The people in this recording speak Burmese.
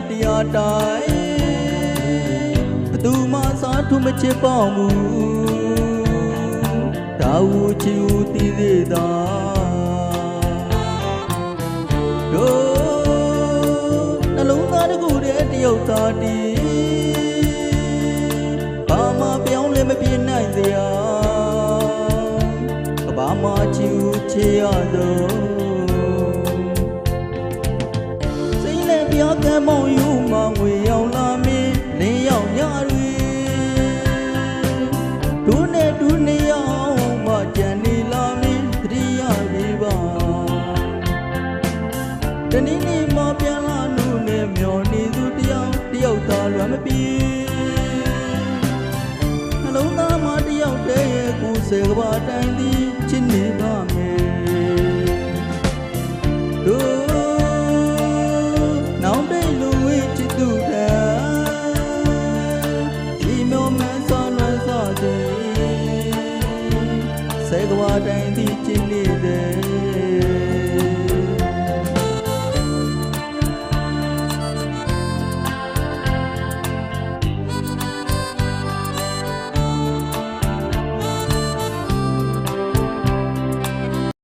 တရားတိုင်းဘသူမှစားထုမချစ်ပေါင်းဘူးဒါဝချီဦးတည်သေးတာတို့နှလုံးသားတစ်ခုတည်းတယောက်သားတည်ဘာမှပြောင်းလဲမပြေနိုင်သေးကဘာမှချီဦးချေရတော့စိတ်နဲ့ပြောကမောင်ယူမငွေရောက်လာမင်းလင်းရောက်ညရီဒူနဲ့ဒူနေရောက်မှကြံနေလာမင်းတတိယလေးပါတနည်းနည်းမှပြန်လာနုနဲ့မျောနေသူတယောက်သားလွမ်းမပြေနှလုံးသားမှာတယောက်တည်းရဲ့ကိုယ်စေကဘာတိုင်းသည်ချစ်နေပါမယ်တို့နောင်တိတ်လူဝေးချစ်သူဒီမျိုးမှန်းစောလွယ်စောသည်စေကဘာတိုင်းသည်ချစ်နေတယ်